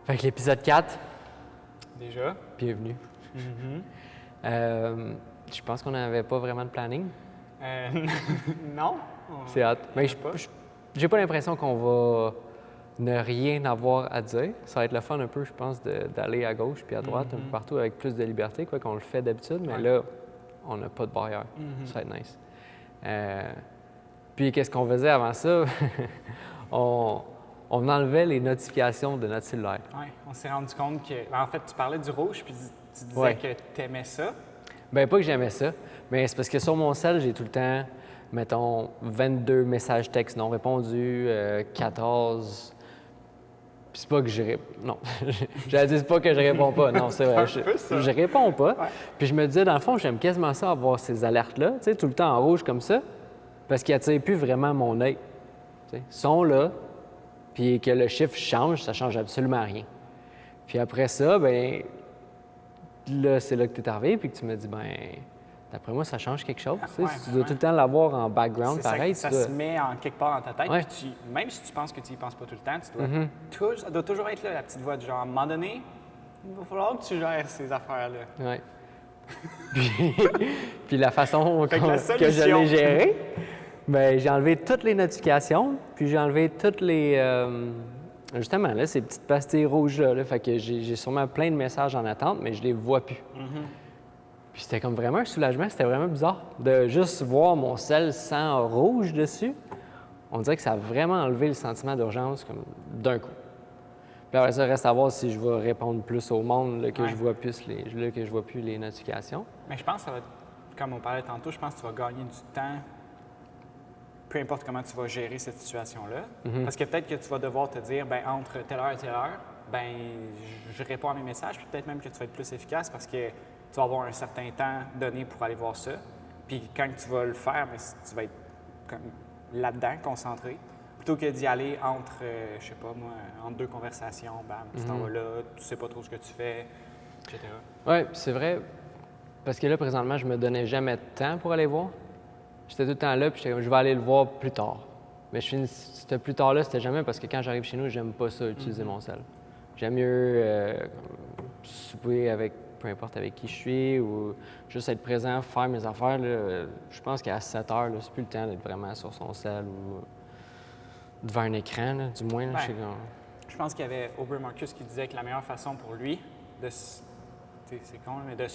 Fait que l'épisode 4, Déjà. bienvenue. Je pense qu'on n'avait pas vraiment de planning. Non. C'est hâte. Mais pas. j'ai pas l'impression qu'on va ne rien avoir à dire. Ça va être le fun un peu, je pense, d'aller à gauche puis à droite, un peu partout avec plus de liberté, quoi qu'on le fait d'habitude. Mais là, on n'a pas de barrière. Ça va être nice. Puis qu'est-ce qu'on faisait avant ça? on enlevait les notifications de notre cellulaire. Oui, on s'est rendu compte que. En fait, tu parlais du rouge, puis tu disais Ouais. que tu aimais ça. Bien, pas que j'aimais ça, mais c'est parce que sur mon cell, j'ai tout le temps, mettons, 22 messages textes non répondus, 14. Puis c'est pas que non, j'allais dire c'est pas que je réponds pas. Non, c'est vrai, C'est un peu ça. je réponds pas. Ouais. Puis je me disais, dans le fond, j'aime quasiment ça avoir ces alertes-là, tu sais, tout le temps en rouge comme ça, parce qu'ils n'attirent plus vraiment mon œil. Tu sais, ils sont là, puis que le chiffre change, ça change absolument rien. Puis après ça, ben là, c'est là que tu es arrivé, puis que tu me dis, ben d'après moi, ça change quelque chose. Tu sais, Ouais, si tu dois tout le temps l'avoir en background, C'est pareil. ça tu dois- se met en quelque part dans ta tête. Ouais. Puis même si tu penses que tu y penses pas tout le temps, tu dois ça doit toujours être là, la petite voix du genre, à un moment donné, il va falloir que tu gères ces affaires-là. Ouais. puis la façon Fait que la que je solution. l'ai géré, ben j'ai enlevé toutes les notifications, puis j'ai enlevé toutes les... justement, là, ces petites pastilles rouges-là, là, fait que j'ai sûrement plein de messages en attente, mais je les vois plus. Puis c'était comme vraiment un soulagement, c'était vraiment bizarre de juste voir mon sel sans rouge dessus. On dirait que ça a vraiment enlevé le sentiment d'urgence comme d'un coup. Puis après ça, reste à voir si je vais répondre plus au monde, là, que Ouais. je vois plus que je vois plus les notifications. Mais je pense que ça va, comme on parlait tantôt, je pense que tu vas gagner du temps, peu importe comment tu vas gérer cette situation-là. Parce que peut-être que tu vas devoir te dire, ben entre telle heure et telle heure, ben je réponds à mes messages, puis peut-être même que tu vas être plus efficace parce que tu vas avoir un certain temps donné pour aller voir ça. Puis quand tu vas le faire, ben, tu vas être comme là-dedans, concentré. Plutôt que d'y aller entre, je sais pas moi, entre deux conversations, bam, tu t'en vas là, tu sais pas trop ce que tu fais, etc. Oui, c'est vrai. Parce que là, présentement, je me donnais jamais de temps pour aller voir. J'étais tout le temps là, puis j'étais comme, je vais aller le voir plus tard. Mais ce plus tard-là, c'était jamais parce que quand j'arrive chez nous, j'aime pas ça, utiliser mon sel. J'aime mieux souper avec peu importe avec qui je suis ou juste être présent, faire mes affaires. Là, je pense qu'à 7 heures, là, c'est plus le temps d'être vraiment sur son sel ou devant un écran, là, du moins. Là, Ouais. je sais qu'on- Je pense qu'il y avait Aubrey Marcus qui disait que la meilleure façon pour lui de se, tu sais, c'est con, mais de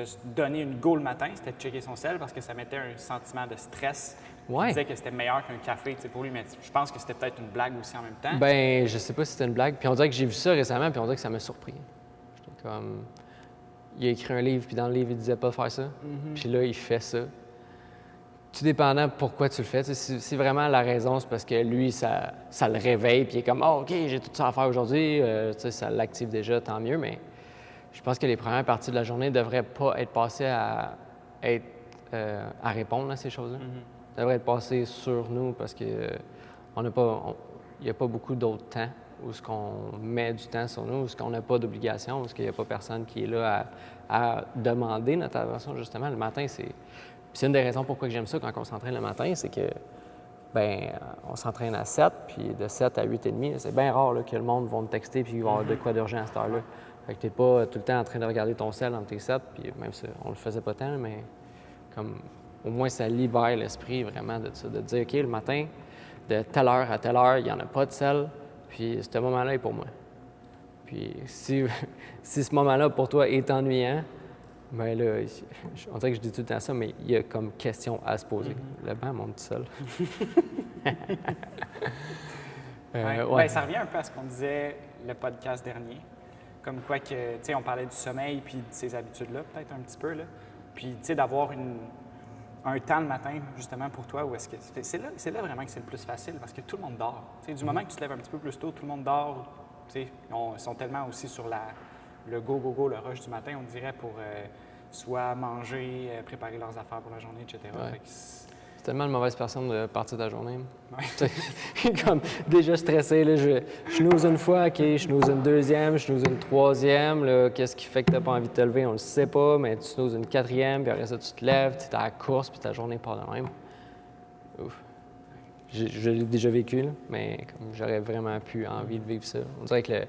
se donner une go le matin, c'était de checker son sel parce que ça mettait un sentiment de stress. Ouais. Il disait que c'était meilleur qu'un café, tu sais, pour lui, mais je pense que c'était peut-être une blague aussi en même temps. Ben, je sais pas si c'était une blague. Puis on dirait que j'ai vu ça récemment, puis on dirait que ça m'a surpris. J'étais comme... Il a écrit un livre, puis dans le livre, il disait pas de faire ça. Puis là, il fait ça. Tout dépendant pourquoi tu le fais. Tu sais, si vraiment la raison, c'est parce que lui, ça le réveille, puis il est comme « Ah, OK, j'ai tout ça à faire aujourd'hui. Tu sais, ça l'active déjà, tant mieux. » Mais je pense que les premières parties de la journée ne devraient pas être passées à répondre à ces choses-là. Ça devrait être passé sur nous parce que il n'y a pas beaucoup d'autre temps où ce qu'on met du temps sur nous, où ce qu'on n'a pas d'obligation, où ce qu'il n'y a pas personne qui est là à demander notre attention, justement. Le matin, c'est une des raisons pourquoi j'aime ça quand on s'entraîne le matin, c'est que, ben on s'entraîne à 7, puis de 7 à 8h30, c'est bien rare là, que le monde va me texter puis il va y avoir de quoi d'urgent à cette heure-là. Fait que tu n'es pas tout le temps en train de regarder ton cell entre tes 7, puis même si on le faisait pas tant, mais comme au moins ça libère l'esprit vraiment de ça, de dire, OK, le matin, de telle heure à telle heure, il n'y en a pas de sel, puis ce moment-là est pour moi. Puis si ce moment-là pour toi est ennuyant, bien là, on dirait que je dis tout le temps ça, mais il y a comme question à se poser. Le banc monte tout seul. Ouais. ouais. Ben, ça revient un peu à ce qu'on disait le podcast dernier. Comme quoi que, tu sais, on parlait du sommeil puis de ces habitudes-là, peut-être un petit peu, là. Puis, tu sais, d'avoir un temps le matin, justement, pour toi, où est-ce que... C'est là vraiment que c'est le plus facile, parce que tout le monde dort. Tu sais, du moment que tu te lèves un petit peu plus tôt, tout le monde dort. Tu sais, ils sont tellement aussi sur le go, le rush du matin, on dirait, pour soit manger, préparer leurs affaires pour la journée, etc. Ouais. Fait que C'est tellement une mauvaise personne de partir de la journée. Ouais. Tu sais, comme déjà stressé, là, je snooze une fois, OK, je snooze une deuxième, je snooze une troisième. Là, qu'est-ce qui fait que tu n'as pas envie de te lever? On le sait pas, mais tu snoozes une quatrième, puis après ça, tu te lèves, tu es à la course, puis ta journée part de même. Ouf. Je l'ai déjà vécu, là, mais comme j'aurais vraiment plus envie de vivre ça. On dirait que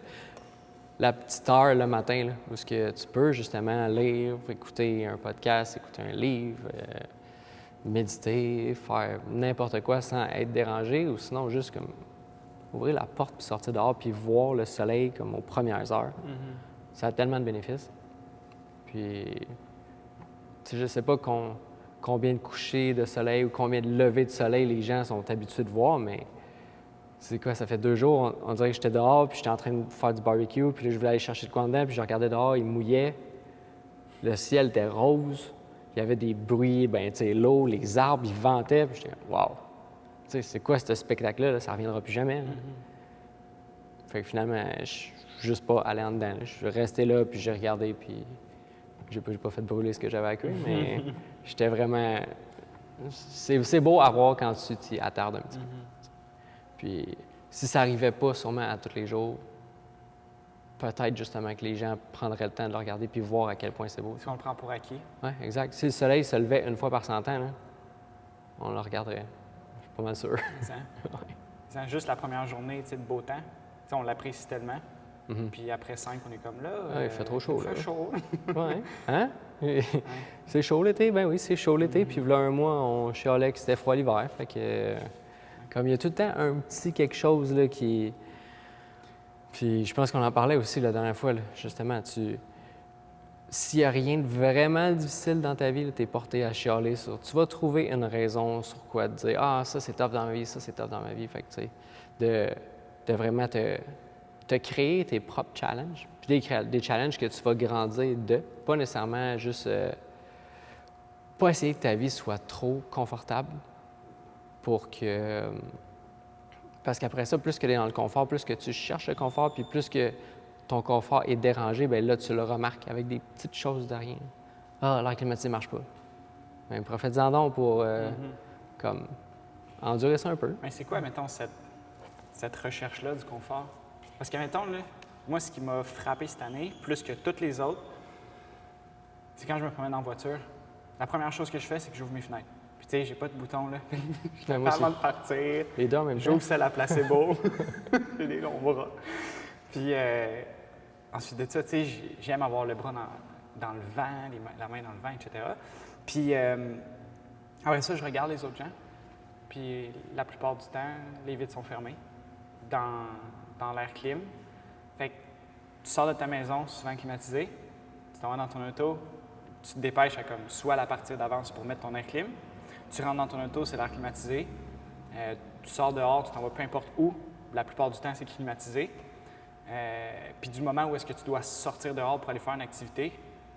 la petite heure le matin là, où ce que tu peux justement lire, écouter un podcast, écouter un livre, méditer, faire n'importe quoi sans être dérangé ou sinon juste comme ouvrir la porte puis sortir dehors puis voir le soleil comme aux premières heures. Ça a tellement de bénéfices. Puis, tu sais, je sais pas combien de couchers de soleil ou combien de levées de soleil les gens sont habitués de voir, mais c'est quoi, ça fait 2 jours, on dirait que j'étais dehors, puis j'étais en train de faire du barbecue, puis là, je voulais aller chercher de quoi dedans, puis je regardais dehors, il mouillait, le ciel était rose, il y avait des bruits, ben tu sais, l'eau, les arbres, ils ventaient, puis j'étais wow! Tu sais, c'est quoi ce spectacle-là? Là? Ça reviendra plus jamais. Là. Fait que finalement, je suis juste pas allé en dedans. Là. Je suis resté là, puis j'ai regardé, puis j'ai pas fait brûler ce que j'avais à cuire, mais j'étais vraiment... C'est beau à voir quand tu t'y attardes un petit peu. Puis si ça n'arrivait pas sûrement à tous les jours, peut-être justement que les gens prendraient le temps de le regarder puis voir à quel point c'est beau. Si on le prend pour acquis. Oui, exact. Si le soleil se levait une fois par 100 ans, là, on le regarderait. Je suis pas mal sûr. C'est juste la première journée de beau temps, t'sais, on l'apprécie tellement. Puis après 5, on est comme là. Il fait trop chaud. Il fait chaud. Oui. Hein? C'est chaud l'été? Ben oui, c'est chaud l'été. Puis là, un mois, on chialait que c'était froid l'hiver. Fait que, comme il y a tout le temps un petit quelque chose là, qui. Puis je pense qu'on en parlait aussi la dernière fois, là, justement. S'il n'y a rien de vraiment difficile dans ta vie, tu es porté à chialer sur. Tu vas trouver une raison sur quoi te dire ah, ça c'est tough dans ma vie, ça c'est tough dans ma vie. Fait que, tu sais, de vraiment te créer tes propres challenges. Puis des challenges que tu vas grandir de. Pas nécessairement juste. Pas essayer que ta vie soit trop confortable pour que. Parce qu'après ça, plus que tu es dans le confort, plus que tu cherches le confort, puis plus que ton confort est dérangé, bien là, tu le remarques avec des petites choses de rien. Ah, l'air climatisé ne marche pas. Bien, profite-en donc pour, comme, endurer ça un peu. Mais c'est quoi, mettons, cette recherche-là du confort? Parce que, mettons, là, moi, ce qui m'a frappé cette année, plus que toutes les autres, c'est quand je me promène en voiture. La première chose que je fais, c'est que j'ouvre mes fenêtres. Puis, tu sais, j'ai pas de bouton, là. Avant de partir, les deux en même temps. j'ouvre celle à placebo. J'ai des longs bras. Puis, ensuite de ça, tu sais, j'aime avoir le bras dans le vent, la main dans le vent, etc. Puis, après ça, je regarde les autres gens. Puis, la plupart du temps, les vitres sont fermées dans l'air clim. Fait que tu sors de ta maison, souvent climatisée, tu t'en vas dans ton auto, tu te dépêches à comme soit la partir d'avance pour mettre ton air clim. Tu rentres dans ton auto, c'est l'air climatisé. Tu sors dehors, tu t'en vas peu importe où. La plupart du temps, c'est climatisé. Puis du moment où est-ce que tu dois sortir dehors pour aller faire une activité,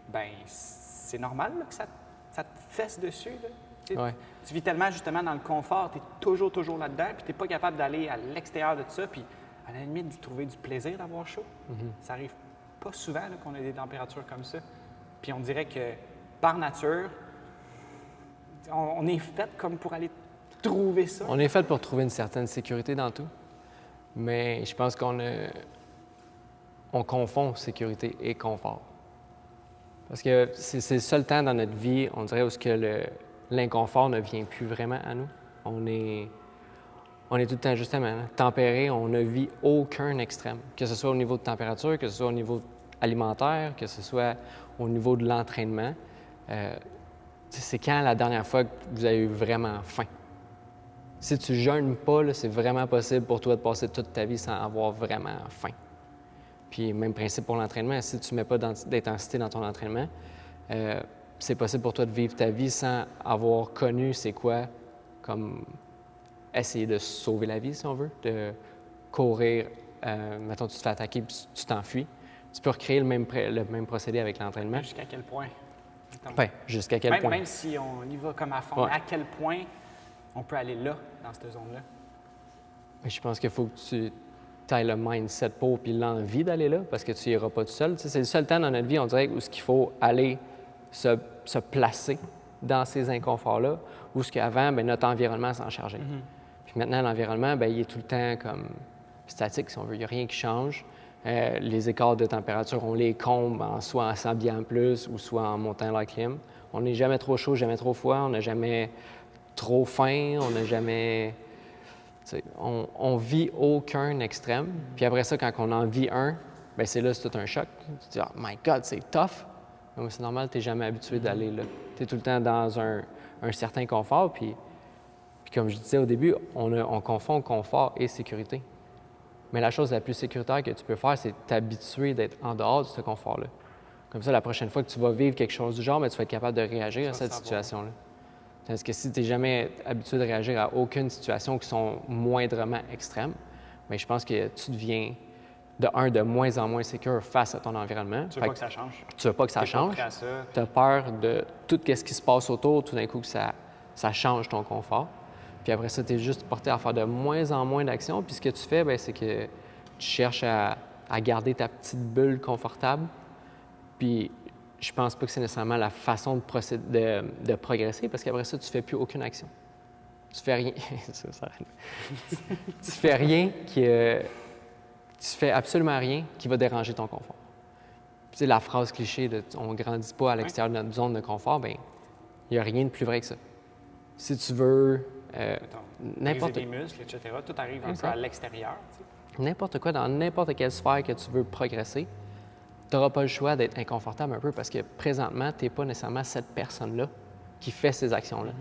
ben c'est normal là, que ça te fesse dessus. Là. Ouais. Tu vis tellement justement dans le confort, tu es toujours là-dedans, puis tu n'es pas capable d'aller à l'extérieur de ça, puis à la limite d'y trouver du plaisir d'avoir chaud. Ça arrive pas souvent là, qu'on ait des températures comme ça. Puis on dirait que par nature, on est fait comme pour aller trouver ça. On est fait pour trouver une certaine sécurité dans tout, mais je pense qu'on confond sécurité et confort. Parce que c'est le seul temps dans notre vie, on dirait, où l'inconfort ne vient plus vraiment à nous. On est tout le temps, justement, tempéré, on ne vit aucun extrême. Que ce soit au niveau de température, que ce soit au niveau alimentaire, que ce soit au niveau de l'entraînement. C'est quand la dernière fois que vous avez eu vraiment faim? Si tu jeûnes pas, là, c'est vraiment possible pour toi de passer toute ta vie sans avoir vraiment faim. Puis même principe pour l'entraînement, si tu ne mets pas d'intensité dans ton entraînement, c'est possible pour toi de vivre ta vie sans avoir connu c'est quoi, comme essayer de sauver la vie, si on veut, de courir, mettons tu te fais attaquer puis tu t'enfuis. Tu peux recréer le même procédé avec l'entraînement. Jusqu'à quel point? Ben, jusqu'à quel point? Même si on y va comme à fond, à quel point on peut aller là, dans cette zone-là? Je pense qu'il faut que tu aies le mindset pour puis l'envie d'aller là, parce que tu n'iras pas tout seul. Tu sais, c'est le seul temps dans notre vie, on dirait, où il faut aller se placer dans ces inconforts-là, où ce qu'avant, bien, notre environnement s'en chargeait. Puis maintenant, l'environnement, bien, il est tout le temps comme statique, si on veut. Il n'y a rien qui change. Les écarts de température, on les comble soit en s'habillant plus ou soit en montant la clim. On n'est jamais trop chaud, jamais trop froid, on n'a jamais trop faim, on n'a jamais... On vit aucun extrême. Puis après ça, quand on en vit un, bien c'est là, c'est tout un choc. Tu te dis, oh my God, c'est tough. Mais c'est normal, tu n'es jamais habitué d'aller là. Tu es tout le temps dans un certain confort. Puis comme je disais au début, on confond confort et sécurité. Mais la chose la plus sécuritaire que tu peux faire, c'est t'habituer d'être en dehors de ce confort-là. Comme ça, la prochaine fois que tu vas vivre quelque chose du genre, bien, tu vas être capable de réagir à cette situation-là. Parce que si tu n'es jamais habitué de réagir à aucune situation qui sont moindrement extrêmes, bien, je pense que tu deviens de moins en moins sécure face à ton environnement. Tu veux pas que ça change. Tu veux pas que ça change. Tu as peur de tout ce qui se passe autour, tout d'un coup que ça change ton confort. Puis après ça, tu es juste porté à faire de moins en moins d'actions. Puis ce que tu fais, bien, c'est que tu cherches à garder ta petite bulle confortable. Puis je pense pas que c'est nécessairement la façon de progresser, parce qu'après ça, tu fais plus aucune action. Tu fais rien. Tu fais rien tu fais absolument rien qui va déranger ton confort. Tu sais, la phrase cliché de « on ne grandit pas à l'extérieur de notre zone de confort », bien, il n'y a rien de plus vrai que ça. Si tu veux n'importe des muscles, etc., tout arrive un peu à l'extérieur. Tu sais. N'importe quoi, dans n'importe quelle sphère que tu veux progresser, tu n'auras pas le choix d'être inconfortable un peu, parce que présentement, tu n'es pas nécessairement cette personne-là qui fait ces actions-là.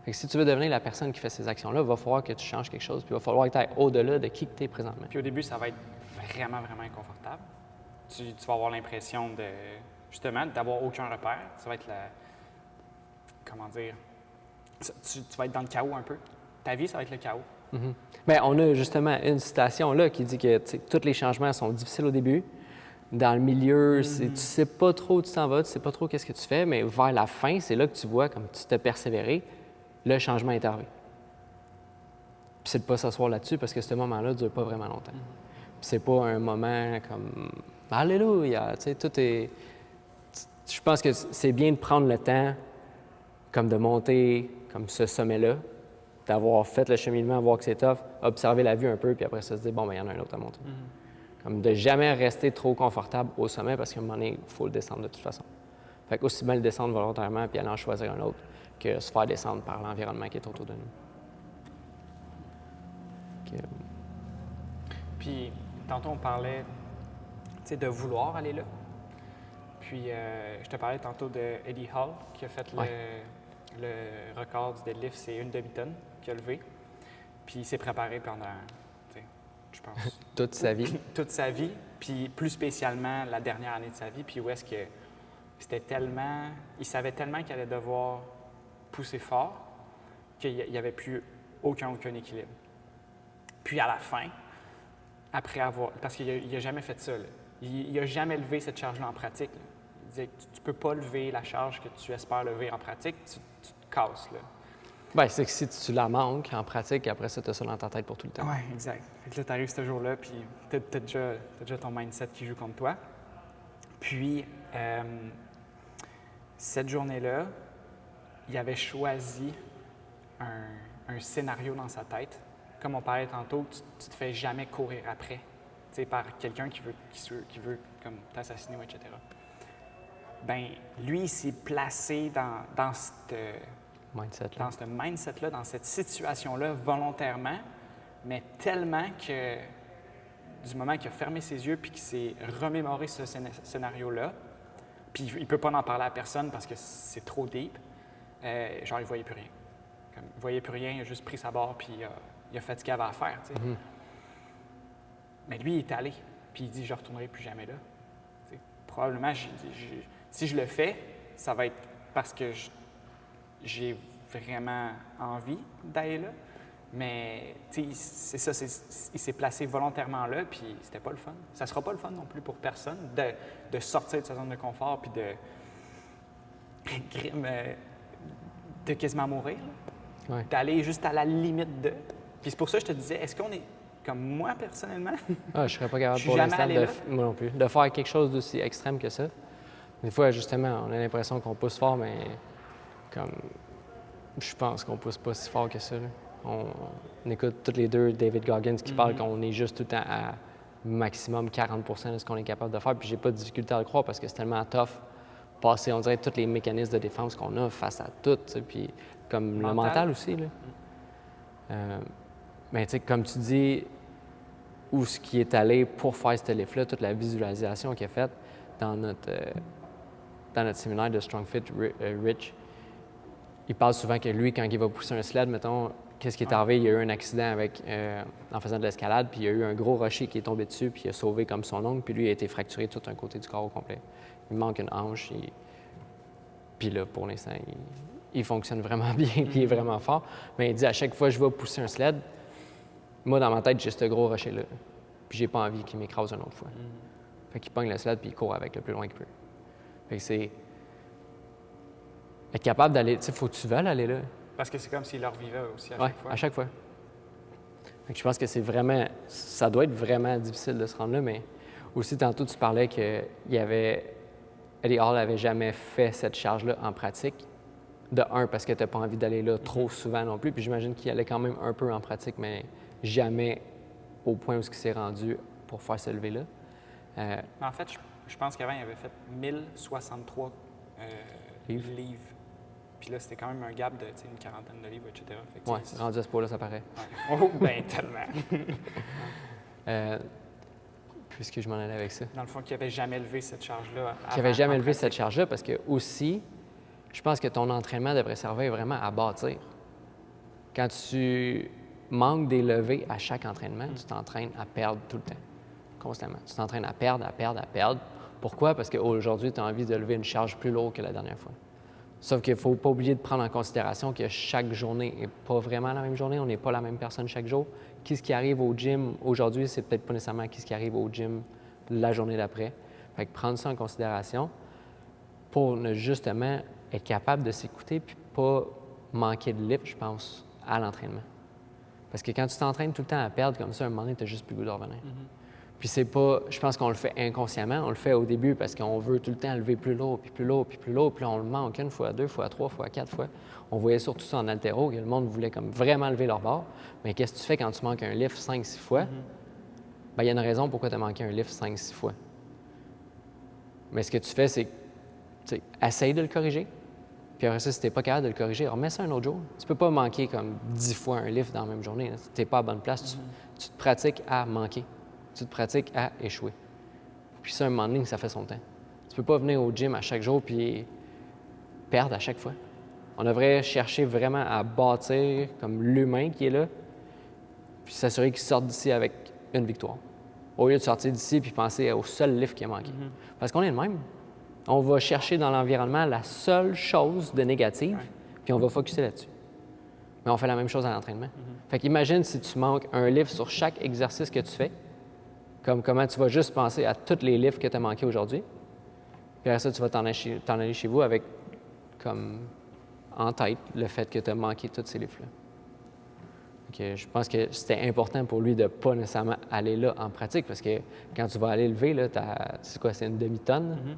Fait que si tu veux devenir la personne qui fait ces actions-là, il va falloir que tu changes quelque chose, puis il va falloir que tu ailles au-delà de qui tu es présentement. Puis au début, ça va être vraiment, vraiment inconfortable. Tu vas avoir l'impression de, justement, d'avoir aucun repère. Ça va être comment dire? Tu vas être dans le chaos un peu. Ta vie, ça va être le chaos. Bien, on a justement une citation là qui dit que tous les changements sont difficiles au début. Dans le milieu, tu ne sais pas trop où tu t'en vas, tu ne sais pas trop qu'est-ce que tu fais, mais vers la fin, c'est là que tu vois, comme tu t'es persévéré, le changement est arrivé. Puis c'est de ne pas s'asseoir là-dessus, parce que ce moment-là ne dure pas vraiment longtemps. Puis c'est pas un moment comme « Alléluia », tu sais, tout est... Je pense que c'est bien de prendre le temps, comme de monter comme ce sommet-là, d'avoir fait le cheminement, voir que c'est tough, observer la vue un peu, puis après ça, se dire « Bon, bien, il y en a un autre à monter ». Comme de jamais rester trop confortable au sommet, parce qu'à un moment donné, il faut le descendre de toute façon. Fait qu'aussi bien le descendre volontairement puis aller en choisir un autre que se faire descendre par l'environnement qui est autour de nous. Puis, tantôt, on parlait de vouloir aller là. Puis, je te parlais tantôt de Eddie Hall, qui a fait le record du deadlift, c'est une demi-tonne qu'il a levé. Puis, il s'est préparé pendant, je pense... Toute sa vie. Toute sa vie, puis plus spécialement la dernière année de sa vie, puis où est-ce que c'était tellement... Il savait tellement qu'il allait devoir pousser fort qu'il n'y avait plus aucun équilibre. Puis à la fin, après avoir... Parce qu'il n'a jamais fait ça, là. Il n'a jamais levé cette charge-là en pratique. Là. Il disait que tu ne peux pas lever la charge que tu espères lever en pratique, tu te casses, là. Bien, c'est que si tu la manques en pratique, après ça, tu as ça dans ta tête pour tout le temps. Oui, exact. Fait que là, tu arrives ce jour-là, puis tu as déjà ton mindset qui joue contre toi. Puis, cette journée-là, il avait choisi un scénario dans sa tête. Comme on parlait tantôt, tu ne te fais jamais courir après, par quelqu'un qui veut comme t'assassiner, etc. Bien, lui, il s'est placé dans cette mindset-là, dans cette situation-là, volontairement, mais tellement que du moment qu'il a fermé ses yeux puis qu'il s'est remémoré ce scénario-là, puis il ne peut pas en parler à personne parce que c'est trop deep, genre, il ne voyait plus rien. Comme, il ne voyait plus rien, il a juste pris sa barre puis il a fait ce qu'il avait à faire, tu sais. Mais lui, il est allé, puis il dit « Je ne retournerai plus jamais là. » Probablement, si je le fais, ça va être parce que j'ai vraiment envie d'aller là. Mais, tu sais, c'est ça, il s'est placé volontairement là, puis c'était pas le fun. Ça sera pas le fun non plus pour personne de sortir de sa zone de confort, puis de quasiment mourir, Ouais. D'aller juste à la limite de... Puis c'est pour ça que je te disais, est-ce qu'on est, comme moi personnellement, Je serais pas capable je suis pour jamais l'instant, allé là. moi non plus, de faire quelque chose d'aussi extrême que ça. Des fois, justement, on a l'impression qu'on pousse fort, mais comme je pense qu'on pousse pas si fort que ça, là. On écoute tous les deux David Goggins qui parle qu'on est juste tout le temps à maximum 40 de ce qu'on est capable de faire. Puis j'ai pas de difficulté à le croire parce que c'est tellement tough passer, on dirait, tous les mécanismes de défense qu'on a face à tout. Puis comme le mental aussi. Là. Mais tu sais, comme tu dis, où ce qui est allé pour faire ce lift-là, toute la visualisation qu'il a faite dans notre séminaire de Strong Fit Rich. Il parle souvent que lui, quand il va pousser un sled, mettons, qu'est-ce qui est arrivé? Il y a eu un accident en faisant de l'escalade, puis il y a eu un gros rocher qui est tombé dessus, puis il a sauvé comme son ongle, puis lui, il a été fracturé tout un côté du corps au complet. Il manque une hanche, puis là, pour l'instant, il fonctionne vraiment bien, puis il est vraiment fort. Mais il dit, à chaque fois que je vais pousser un sled, moi, dans ma tête, j'ai ce gros rocher-là, puis j'ai pas envie qu'il m'écrase une autre fois. Fait qu'il pogne le sled, puis il court avec le plus loin qu'il peut. Fait que c'est... Être capable d'aller... Tu sais, faut que tu veuilles aller là. Parce que c'est comme s'il leur vivait aussi à chaque fois. À chaque fois. Fait que je pense que c'est vraiment... Ça doit être vraiment difficile de se rendre là, mais aussi, tantôt, tu parlais que Eddie Hall n'avait jamais fait cette charge-là en pratique. De un, parce que tu n'as pas envie d'aller là trop souvent non plus, puis j'imagine qu'il allait quand même un peu en pratique, mais jamais au point où il s'est rendu pour faire se lever là. En fait, je pense qu'avant, il avait fait 1063 livres. Puis là, c'était quand même un gap de une quarantaine de livres, etc. Oui, rendu à ce point-là, ça paraît. Ouais. Oh, bien, tellement. Puisque je m'en allais avec ça. Dans le fond, qu'il n'avait jamais levé cette charge-là. Qu'il n'avait jamais levé cette charge-là parce que aussi, je pense que ton entraînement devrait servir vraiment à bâtir. Quand tu manques des levées à chaque entraînement, tu t'entraînes à perdre tout le temps, constamment. Tu t'entraînes à perdre, à perdre, à perdre. Pourquoi? Parce qu'aujourd'hui, tu as envie de lever une charge plus lourde que la dernière fois. Sauf qu'il ne faut pas oublier de prendre en considération que chaque journée n'est pas vraiment la même journée. On n'est pas la même personne chaque jour. Qu'est-ce qui arrive au gym aujourd'hui, c'est peut-être pas nécessairement qu'est-ce qui arrive au gym la journée d'après. Fait que prendre ça en considération pour justement être capable de s'écouter puis pas manquer de lift, je pense, à l'entraînement. Parce que quand tu t'entraînes tout le temps à perdre comme ça, à un moment donné, tu n'as juste plus le goût de revenir. Puis c'est pas... Je pense qu'on le fait inconsciemment. On le fait au début parce qu'on veut tout le temps lever plus lourd, puis plus lourd, puis plus lourd. Puis on le manque une fois, deux fois, trois fois, quatre fois. On voyait surtout ça en haltéro, que le monde voulait comme vraiment lever leur barre. Mais qu'est-ce que tu fais quand tu manques un lift 5-6 fois? Bien, il y a une raison pourquoi tu as manqué un lift 5-6 fois. Mais ce que tu fais, c'est... essaye de le corriger. Puis après ça, si tu n'es pas capable de le corriger, remets ça un autre jour. Tu peux pas manquer comme 10 fois un lift dans la même journée. Tu n'es pas à bonne place. Tu te pratiques à manquer. Tu te pratiques à échouer. Puis ça, un moment donné, ça fait son temps. Tu peux pas venir au gym à chaque jour puis perdre à chaque fois. On devrait chercher vraiment à bâtir comme l'humain qui est là, puis s'assurer qu'il sorte d'ici avec une victoire. Au lieu de sortir d'ici puis penser au seul lift qui a manqué. Parce qu'on est le même. On va chercher dans l'environnement la seule chose de négative, puis on va focusser là-dessus. Mais on fait la même chose à l'entraînement. Fait qu'imagine si tu manques un lift sur chaque exercice que tu fais, comme comment tu vas juste penser à tous les lifts que tu as manqués aujourd'hui. Puis après ça, tu vas t'en aller chez vous avec comme en tête le fait que tu as manqué tous ces lifts-là. Donc, je pense que c'était important pour lui de ne pas nécessairement aller là en pratique parce que quand tu vas aller lever, là, c'est quoi, c'est une demi-tonne?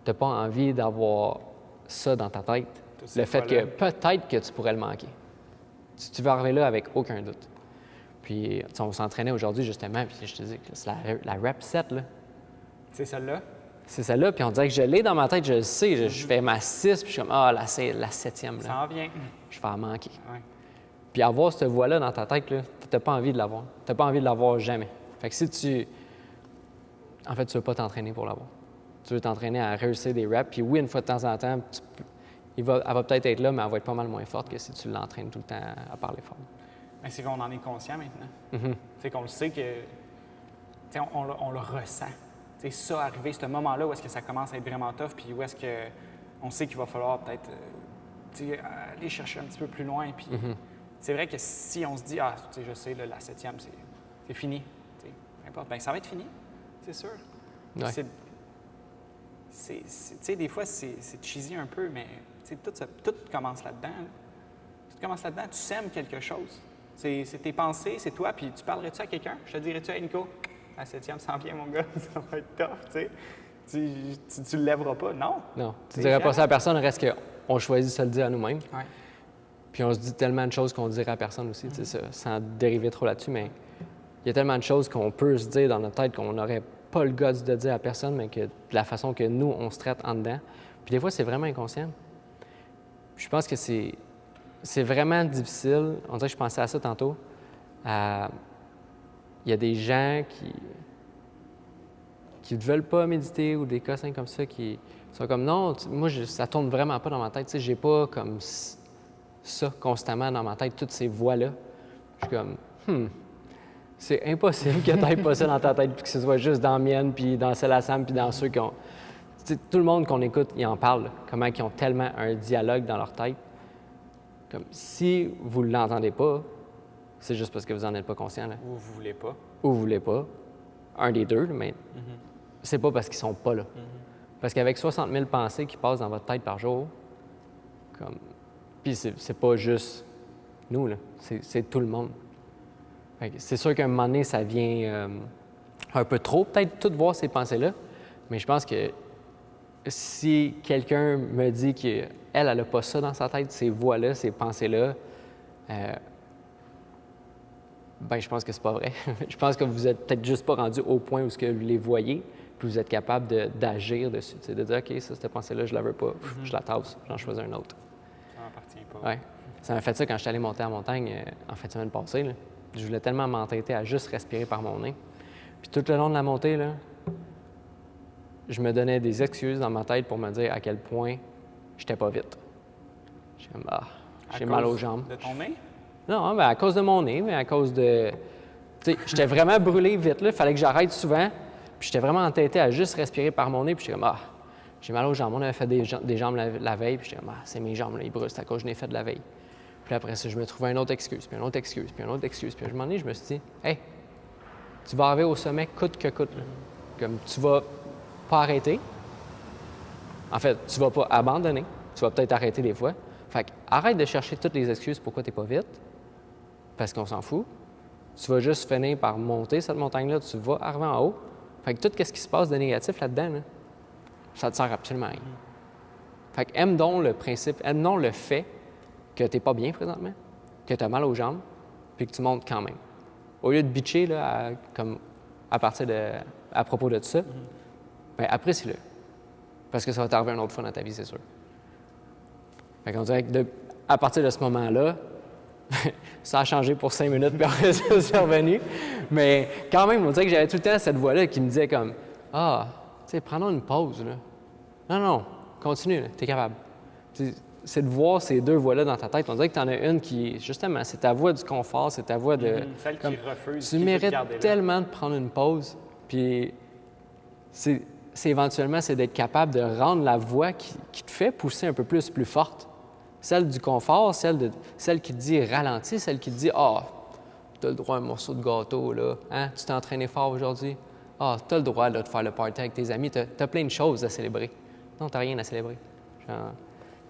Tu n'as pas envie d'avoir ça dans ta tête. Le fait que peut-être que tu pourrais le manquer. Tu vas arriver là avec aucun doute. Puis, on s'entraînait aujourd'hui, justement, puis je te dis que c'est la rep 7, là. C'est celle-là? C'est celle-là, puis on dirait que je l'ai dans ma tête, je le sais. Je fais ma 6, puis je suis comme, la 7e, là. Ça en vient. Je vais en manquer. Ouais. Puis avoir cette voix-là dans ta tête, là, tu n'as pas envie de l'avoir. Tu n'as pas envie de l'avoir jamais. Fait que si tu... En fait, tu ne veux pas t'entraîner pour l'avoir. Tu veux t'entraîner à réussir des reps, puis oui, une fois de temps en temps, elle va peut-être être là, mais elle va être pas mal moins forte que si tu l'entraînes tout le temps à parler fort. Mais c'est qu'on en est conscient maintenant. C'est qu'on le sait que... On le ressent. T'sais, ça, arriver, ce moment-là où est-ce que ça commence à être vraiment tough, puis où est-ce que on sait qu'il va falloir peut-être aller chercher un petit peu plus loin. Puis c'est vrai que si on se dit, je sais, là, la 7e, c'est fini, peu importe, bien, ça va être fini, c'est sûr. Ouais. Des fois, c'est cheesy un peu, mais tout commence là-dedans. Tout commence là-dedans, tu sèmes quelque chose. C'est tes pensées, c'est toi, puis tu parlerais-tu à quelqu'un? Je te dirais-tu, hey, Nico, la 7e s'en vient, mon gars, ça va être tough, tu sais. Tu le lèveras pas, non? Non, tu dirais pas ça à personne, reste qu'on choisit de se le dire à nous-mêmes. Ouais. Puis on se dit tellement de choses qu'on dirait à personne aussi, tu sais, sans dériver trop là-dessus, mais il y a tellement de choses qu'on peut se dire dans notre tête qu'on n'aurait pas le guts de dire à personne, mais que de la façon que nous, on se traite en dedans. Puis des fois, c'est vraiment inconscient. Puis je pense que c'est vraiment difficile. On dirait que je pensais à ça tantôt. il y a des gens qui ne veulent pas méditer ou des cas simples comme ça qui sont comme non, moi ça tourne vraiment pas dans ma tête, tu sais, j'ai pas comme ça constamment dans ma tête, toutes ces voix-là. Je suis comme c'est impossible que tu n'aies pas ça dans ta tête puis que ce soit juste dans la mienne puis dans celle à Sam puis dans ceux qui ont. Tu sais, tout le monde qu'on écoute, il en parle, comment ils ont tellement un dialogue dans leur tête. Comme si vous ne l'entendez pas, c'est juste parce que vous n'en êtes pas conscient. Là. Ou vous voulez pas. Ou vous voulez pas. Un des deux, mais c'est pas parce qu'ils sont pas là. Parce qu'avec 60 000 pensées qui passent dans votre tête par jour, comme... Puis c'est pas juste nous, là. C'est tout le monde. Fait que c'est sûr qu'à un moment donné, ça vient un peu trop, peut-être, tout voir ces pensées-là. Mais je pense que si quelqu'un me dit qu'elle n'a pas ça dans sa tête, ces voix-là, ces pensées-là, ben je pense que c'est pas vrai. Je pense que vous êtes peut-être juste pas rendu au point où ce que vous les voyez, puis vous êtes capable d'agir dessus, de dire « OK, ça, cette pensée-là, je la veux pas, je la tasse, j'en choisis un autre. » Ça m'appartient pas. Ouais. Ça m'a fait ça quand je suis allé monter à la montagne en fin de semaine passée. Là. Je voulais tellement m'entêter à juste respirer par mon nez. Puis tout le long de la montée, là, je me donnais des excuses dans ma tête pour me dire à quel point j'étais pas vite. J'étais comme, j'ai mal aux jambes. De ton nez? Non, mais à cause de mon nez, mais à cause de... Tu sais, j'étais vraiment brûlé vite, là. Il fallait que j'arrête souvent. Puis j'étais vraiment entêté à juste respirer par mon nez. Puis j'étais comme, j'ai mal aux jambes. On avait fait des jambes la veille. Puis j'étais comme, c'est mes jambes, là, ils brûlent. C'est à cause que je n'ai fait de la veille. Puis après ça, je me trouvais une autre excuse, puis une autre excuse, puis une autre excuse. Puis à un moment donné, je me suis dit, hey, tu vas arriver au sommet coûte que coûte. Là. Comme tu vas pas arrêter. En fait, tu vas pas abandonner. Tu vas peut-être arrêter des fois. Fait que arrête de chercher toutes les excuses pourquoi tu n'es pas vite, parce qu'on s'en fout. Tu vas juste finir par monter cette montagne-là, tu vas arriver en haut. Fait que tout ce qui se passe de négatif là-dedans, là, ça te sert absolument à rien. Fait que aime donc le principe, aime donc le fait que tu n'es pas bien présentement, que tu as mal aux jambes, puis que tu montes quand même. Au lieu de bitcher là, à propos de ça, bien, apprécie-le. Parce que ça va t'arriver une autre fois dans ta vie, c'est sûr. Fait qu'on dirait que à partir de ce moment-là, ça a changé pour 5 minutes, puis après ça, c'est revenu. Mais quand même, on dirait que j'avais tout le temps cette voix-là qui me disait comme « tu sais, prenons une pause, là. Non, continue, là, t'es capable. » C'est de voir ces deux voix-là dans ta tête. On dirait que tu en as une qui, justement, c'est ta voix du confort, c'est ta voix de... Celle qui refuse. Tu mérites tellement de prendre une pause, puis c'est éventuellement, c'est d'être capable de rendre la voix qui te fait pousser un peu plus forte. Celle du confort, celle qui te dit ralentis, celle qui te dit tu as le droit à un morceau de gâteau, là. Hein? Tu t'es entraîné fort aujourd'hui. Tu as le droit là, de faire le party avec tes amis. Tu as plein de choses à célébrer. Non, tu n'as rien à célébrer. Genre,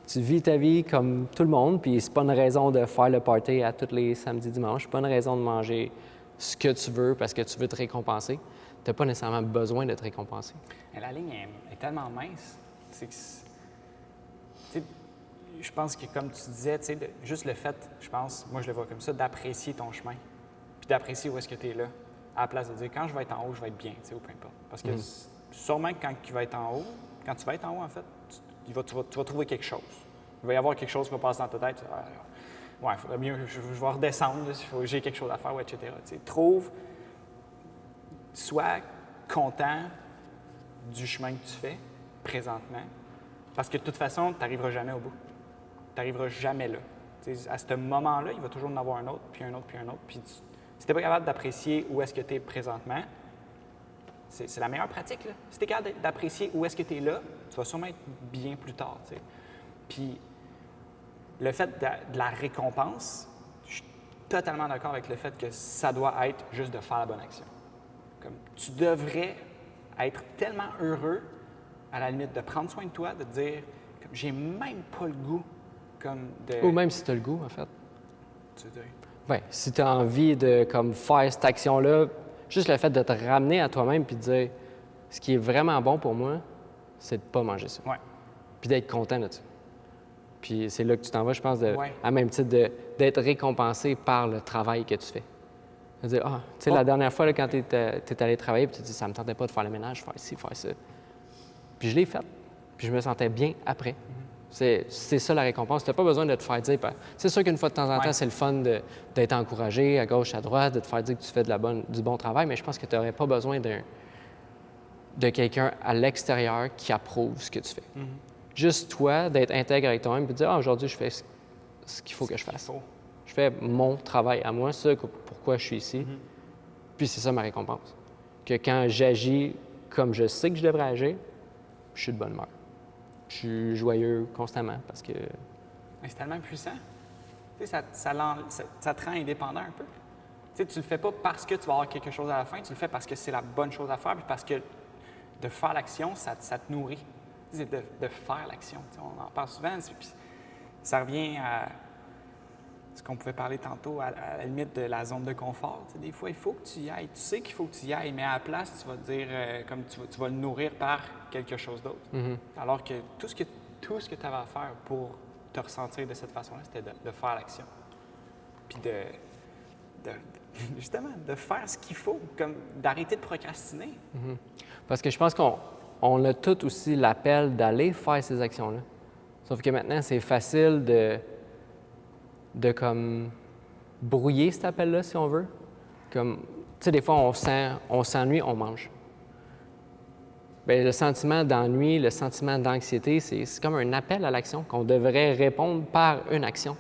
tu vis ta vie comme tout le monde, puis c'est pas une raison de faire le party à tous les samedis, dimanches. C'est pas une raison de manger ce que tu veux parce que tu veux te récompenser. Tu n'as pas nécessairement besoin de te récompenser. Et la ligne est tellement mince. C'est que, je pense que, comme tu disais, juste le fait, je pense, moi je le vois comme ça, d'apprécier ton chemin, puis d'apprécier où est-ce que tu es là, à la place de dire quand je vais être en haut, je vais être bien, ou peu importe. Parce que sûrement que quand tu vas être en haut, en fait, tu vas trouver quelque chose. Il va y avoir quelque chose qui va passer dans ta tête. Il faudrait mieux, je vais redescendre, j'ai quelque chose à faire, etc. Sois content du chemin que tu fais présentement, parce que de toute façon, tu n'arriveras jamais au bout. Tu n'arriveras jamais là. À ce moment-là, il va toujours en avoir un autre, puis un autre, puis un autre. Puis si tu n'es pas capable d'apprécier où est-ce que tu es présentement, c'est la meilleure pratique. Là. Si tu es capable d'apprécier où est-ce que tu es là, tu vas sûrement être bien plus tard. T'sais. Puis le fait de la récompense, je suis totalement d'accord avec le fait que ça doit être juste de faire la bonne action. Comme, tu devrais être tellement heureux, à la limite, de prendre soin de toi, de te dire comme, j'ai même pas le goût comme de... Ou même si tu as le goût, en fait. Tu veux dire? Bien, si tu as envie de comme, faire cette action-là, juste le fait de te ramener à toi-même puis de dire ce qui est vraiment bon pour moi, c'est de ne pas manger ça. Ouais. Puis d'être content de ça. Puis c'est là que tu t'en vas, je pense, Ouais. à même titre d'être récompensé par le travail que tu fais. De dire, tu sais, la dernière fois, là, quand tu es allé travailler, puis tu te dis, ça me tentait pas de faire le ménage, faire ci, faire ça. Puis je l'ai fait. Puis je me sentais bien après. C'est ça la récompense. Tu n'as pas besoin de te faire dire. C'est sûr qu'une fois de temps en temps, c'est le fun d'être encouragé à gauche, à droite, de te faire dire que tu fais du bon travail, mais je pense que tu n'aurais pas besoin de quelqu'un à l'extérieur qui approuve ce que tu fais. Juste toi, d'être intègre avec toi-même et de dire aujourd'hui, je fais ce qu'il faut que je fasse. Je fais mon travail à moi, c'est pourquoi je suis ici. Puis c'est ça ma récompense. Que quand j'agis comme je sais que je devrais agir, je suis de bonne humeur. Je suis joyeux constamment parce que... Mais c'est tellement puissant. Tu sais, ça te rend indépendant un peu. Tu sais, tu le fais pas parce que tu vas avoir quelque chose à la fin, tu le fais parce que c'est la bonne chose à faire, puis parce que de faire l'action, ça te nourrit. C'est de faire l'action. Tu sais, on en parle souvent, puis ça revient à ce qu'on pouvait parler tantôt, à la limite de la zone de confort. Tu sais, des fois, il faut que tu y ailles. Tu sais qu'il faut que tu y ailles, mais à la place, tu vas te dire, comme tu vas le nourrir par quelque chose d'autre. Alors que tout ce que tu avais à faire pour te ressentir de cette façon-là, c'était de faire l'action. Puis justement, de faire ce qu'il faut, comme d'arrêter de procrastiner. Parce que je pense qu'on a tout aussi l'appel d'aller faire ces actions-là. Sauf que maintenant, c'est facile de comme brouiller cet appel-là, si on veut. Comme, tu sais, des fois, on s'ennuie, on mange. Bien, le sentiment d'ennui, le sentiment d'anxiété, c'est comme un appel à l'action qu'on devrait répondre par une action.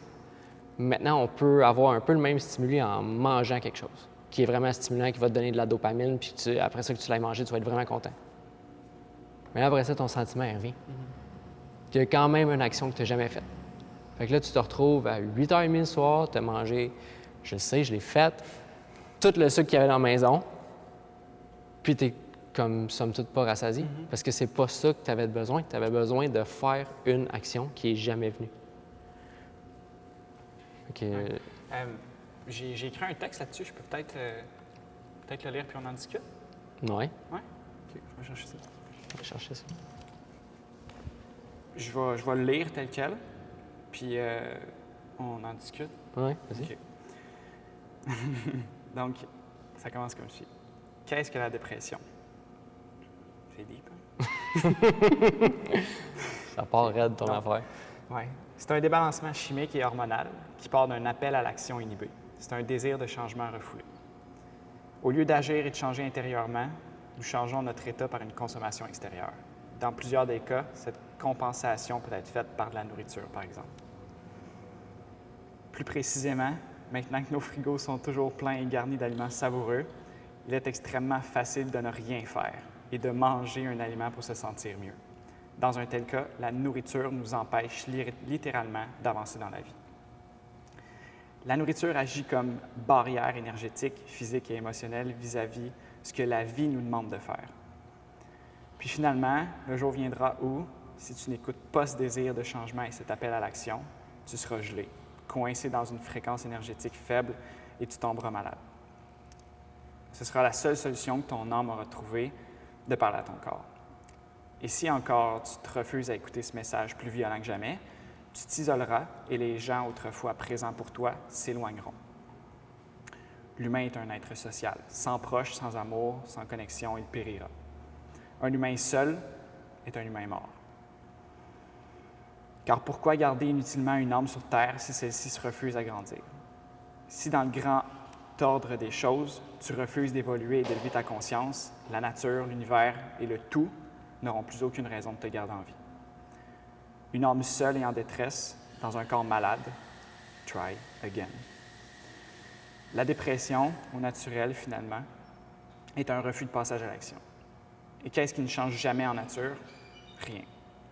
Maintenant, on peut avoir un peu le même stimuli en mangeant quelque chose, qui est vraiment stimulant, qui va te donner de la dopamine, puis après ça que tu l'aies mangé, tu vas être vraiment content. Mais après ça, ton sentiment, il revient. Il y a quand même une action que tu n'as jamais faite. Fait que là, tu te retrouves à 8h30 le soir, tu as mangé, je le sais, je l'ai fait, tout le sucre qu'il y avait dans la maison, puis tu es comme, somme toute, pas rassasié. Parce que c'est pas ça que tu avais besoin. Tu avais besoin de faire une action qui n'est jamais venue. Okay. J'ai écrit un texte là-dessus. Je peux peut-être le lire puis on en discute? Oui. Oui? OK, je vais chercher ça. Je vais chercher ça. Je vais le lire tel quel, puis on en discute. Oui, vas-y. OK. Donc, ça commence comme suit. Qu'est-ce que la dépression? C'est deep, hein? Ça part raide ton affaire. Oui. C'est un débalancement chimique et hormonal qui part d'un appel à l'action inhibée. C'est un désir de changement refoulé. Au lieu d'agir et de changer intérieurement, nous changeons notre état par une consommation extérieure. Dans plusieurs des cas, cette compensation peut être faite par de la nourriture, par exemple. Plus précisément, maintenant que nos frigos sont toujours pleins et garnis d'aliments savoureux, il est extrêmement facile de ne rien faire et de manger un aliment pour se sentir mieux. Dans un tel cas, la nourriture nous empêche littéralement d'avancer dans la vie. La nourriture agit comme barrière énergétique, physique et émotionnelle vis-à-vis ce que la vie nous demande de faire. Puis finalement, le jour viendra où, si tu n'écoutes pas ce désir de changement et cet appel à l'action, tu seras gelé, coincé dans une fréquence énergétique faible et tu tomberas malade. Ce sera la seule solution que ton âme aura trouvée de parler à ton corps. Et si encore tu te refuses à écouter ce message plus violent que jamais, tu t'isoleras et les gens autrefois présents pour toi s'éloigneront. L'humain est un être social. Sans proche, sans amour, sans connexion, il périra. Un humain seul est un humain mort. Car pourquoi garder inutilement une âme sur terre si celle-ci se refuse à grandir? Si dans le grand ordre des choses, tu refuses d'évoluer et d'élever ta conscience, la nature, l'univers et le tout n'auront plus aucune raison de te garder en vie. Une âme seule et en détresse, dans un corps malade, try again. La dépression, au naturel finalement, est un refus de passage à l'action. Et qu'est-ce qui ne change jamais en nature? Rien.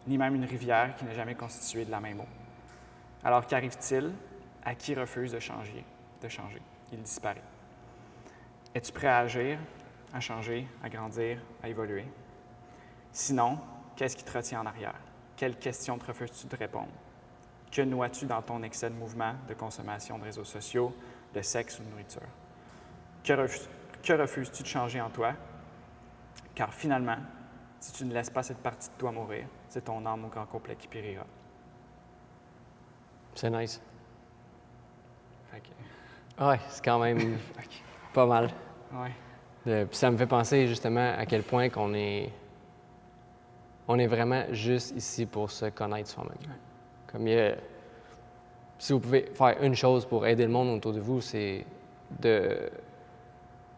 Ni même une rivière qui n'est jamais constituée de la même eau. Alors qu'arrive-t-il à qui refuse de changer? Il disparaît. Es-tu prêt à agir, à changer, à grandir, à évoluer? Sinon, qu'est-ce qui te retient en arrière? Quelles questions te refuses-tu de répondre? Que noies-tu dans ton excès de mouvement, de consommation de réseaux sociaux, de sexe ou de nourriture? Que refuses-tu de changer en toi? Car finalement, si tu ne laisses pas cette partie de toi mourir, c'est ton âme au grand complet qui périra. C'est nice. Fait que... Oui, c'est quand même pas mal. Ouais. Puis ça me fait penser justement à quel point on est vraiment juste ici pour se connaître soi-même. Ouais. Comme si vous pouvez faire une chose pour aider le monde autour de vous, c'est de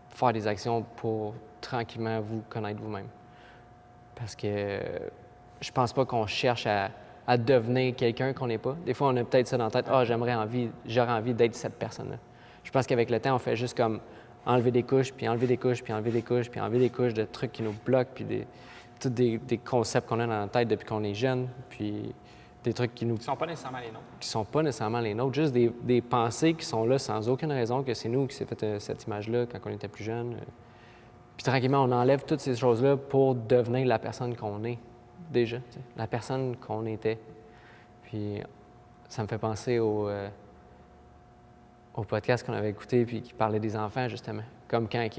faire des actions pour tranquillement vous connaître vous-même. Parce que je pense pas qu'on cherche à devenir quelqu'un qu'on n'est pas. Des fois, on a peut-être ça dans la tête, j'aurais envie d'être cette personne-là. Je pense qu'avec le temps, on fait juste comme enlever des couches, puis enlever des couches, puis enlever des couches, puis enlever des couches de trucs qui nous bloquent, puis tous des concepts qu'on a dans la tête depuis qu'on est jeune, puis des trucs qui sont pas nécessairement les nôtres. Qui sont pas nécessairement les nôtres, juste des pensées qui sont là sans aucune raison, que c'est nous qui s'est fait cette image-là quand on était plus jeune. Puis tranquillement, on enlève toutes ces choses-là pour devenir la personne qu'on est déjà, t'sais, la personne qu'on était. Puis ça me fait penser au podcast qu'on avait écouté puis qui parlait des enfants, justement. Comme quand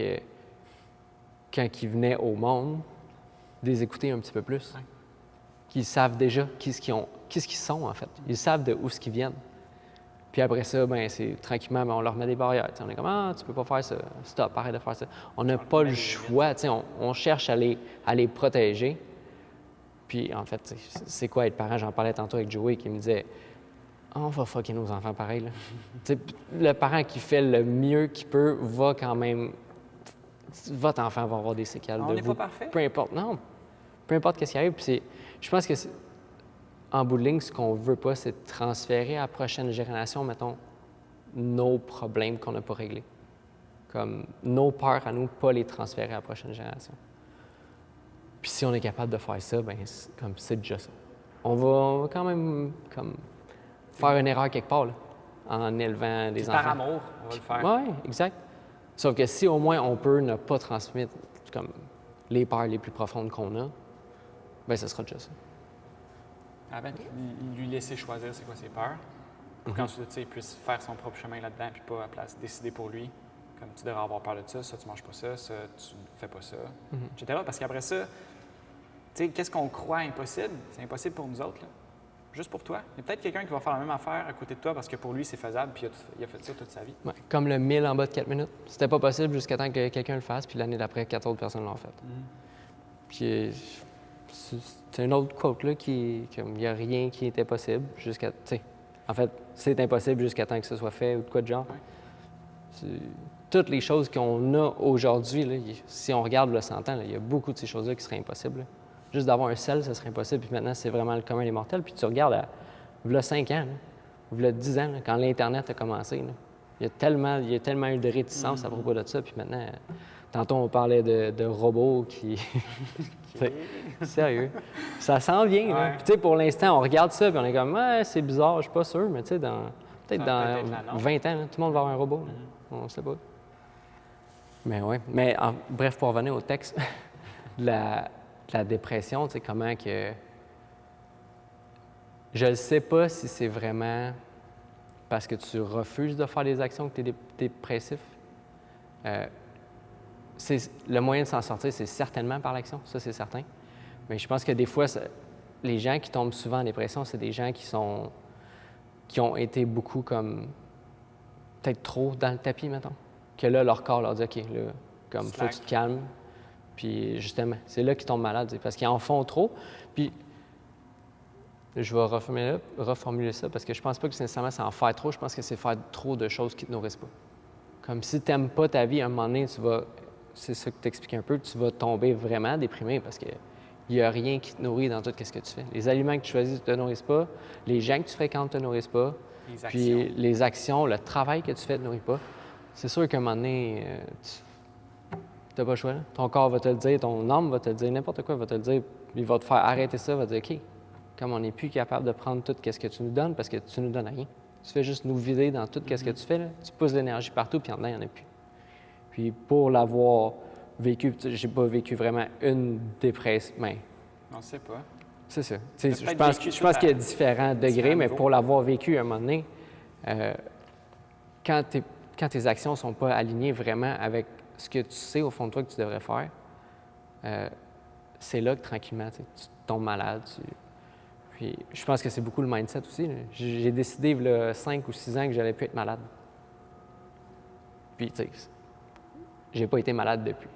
ils venaient au monde, de les écouter un petit peu plus. Ouais. Qu'ils savent déjà qu'est-ce qu'ils sont, en fait. Ils savent de où ce qu'ils viennent. Puis après ça, ben c'est tranquillement, on leur met des barrières. T'sais, on est comme, tu peux pas faire ça. Stop, arrête de faire ça. On n'a pas le choix. On cherche à les protéger. Puis en fait, c'est quoi être parent? J'en parlais tantôt avec Joey qui me disait, on va fucker nos enfants pareil. Là. Le parent qui fait le mieux qu'il peut va quand même... Votre enfant va avoir des séquelles de vous. On n'est pas parfait. Peu importe. Non. Peu importe ce qui arrive. Puis je pense que en bout de ligne, ce qu'on veut pas, c'est de transférer à la prochaine génération, mettons, nos problèmes qu'on n'a pas réglés. Comme nos peurs à nous, pas les transférer à la prochaine génération. Puis si on est capable de faire ça, bien, c'est déjà ça. On va quand même comme faire une erreur quelque part, là, en élevant des enfants. Par amour, on va le faire. Oui, exact. Sauf que si au moins on peut ne pas transmettre comme les peurs les plus profondes qu'on a, bien, ce sera déjà ça. Lui laisser choisir c'est quoi ses peurs, pour qu'ensuite il puisse faire son propre chemin là-dedans, puis pas à place décider pour lui. Comme tu devrais avoir peur de ça, ça tu manges pas ça, ça tu fais pas ça, etc. Parce qu'après ça, tu sais, qu'est-ce qu'on croit impossible? C'est impossible pour nous autres, là. Juste pour toi. Il y a peut-être quelqu'un qui va faire la même affaire à côté de toi parce que pour lui, c'est faisable, puis il a fait ça toute sa vie. Ouais, comme le 1000 en bas de 4 minutes. C'était pas possible jusqu'à temps que quelqu'un le fasse, puis l'année d'après, 4 autres personnes l'ont fait. Puis c'est un autre quote, là, il n'y a rien qui était possible jusqu'à... En fait, c'est impossible jusqu'à temps que ce soit fait ou de quoi de genre. Ouais. Toutes les choses qu'on a aujourd'hui, là, si on regarde le 100 ans, il y a beaucoup de ces choses-là qui seraient impossibles. Là. Juste d'avoir un sel, ça serait impossible. Puis maintenant, c'est vraiment le commun des mortels. Puis tu regardes, il y a 5 ans, il y a 10 ans, là, quand l'Internet a commencé, là, il y a tellement eu de réticence à propos de ça. Puis maintenant, tantôt, on parlait de robots qui... Sérieux. Ça s'en vient. Ouais. Puis tu sais, pour l'instant, on regarde ça, puis on est comme, c'est bizarre, je suis pas sûr, mais tu sais, peut-être dans 20 ans, là, tout le monde va avoir un robot. On ne sait pas. Mais oui. Mais bref, pour revenir au texte, de la dépression, tu sais, comment que... Je ne sais pas si c'est vraiment parce que tu refuses de faire des actions que tu es dépressif. Le moyen de s'en sortir, c'est certainement par l'action, ça c'est certain. Mais je pense que des fois, les gens qui tombent souvent en dépression, c'est des gens qui ont été beaucoup comme peut-être trop dans le tapis, mettons. Que là, leur corps leur dit, OK, là, comme, faut que tu te calmes. Puis justement, c'est là qu'ils tombent malades, parce qu'ils en font trop. Puis je vais reformuler ça, parce que je pense pas que nécessairement c'est en faire trop, je pense que c'est faire trop de choses qui te nourrissent pas. Comme si tu n'aimes pas ta vie, à un moment donné, c'est ça que tu expliques un peu, tu vas tomber vraiment déprimé parce qu'il n'y a rien qui te nourrit dans tout ce que tu fais. Les aliments que tu choisis ne te nourrissent pas, les gens que tu fréquentes ne te nourrissent pas, puis les actions, le travail que tu fais ne te nourrit pas. C'est sûr qu'à un moment donné, tu n'as pas le choix. Là. Ton corps va te le dire, ton âme va te le dire, n'importe quoi va te le dire, il va te faire arrêter ça, va te dire, OK, comme on n'est plus capable de prendre tout ce que tu nous donnes parce que tu nous donnes rien. Tu fais juste nous vider dans tout ce que tu fais, là. Tu pousses l'énergie partout, puis en dedans, il n'y en a plus. Puis pour l'avoir vécu, j'ai pas vécu vraiment une dépression. Mais... On ne sait pas. C'est ça. Je pense qu'il y a différents degrés, mais pour l'avoir vécu à un moment donné, quand tes actions ne sont pas alignées vraiment avec ce que tu sais au fond de toi que tu devrais faire, c'est là que tranquillement, tu tombes malade. Puis je pense que c'est beaucoup le mindset aussi. Là. J'ai décidé il y a 5 ou 6 ans que j'allais plus être malade. Puis, tu sais, j'ai pas été malade depuis.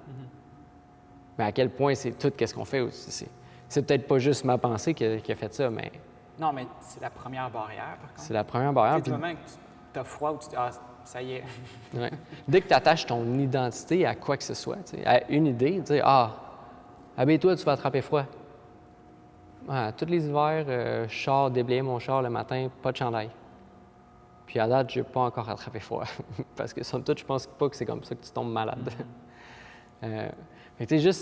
Mais à quel point c'est tout ce qu'on fait aussi. C'est peut-être pas juste ma pensée qui a fait ça, mais Non, mais c'est la première barrière, par contre. C'est la première barrière. Du moment que tu as froid ou tu ah, ça y est. Ouais. Dès que tu attaches ton identité à quoi que ce soit, à une idée, tu sais, habille-toi, tu vas attraper froid. Ouais, tous les hivers, je sors déblayer mon char le matin, pas de chandail. Puis à date, je n'ai pas encore attrapé froid. Parce que somme toute, je pense pas que c'est comme ça que tu tombes malade. Fait que, tu sais, juste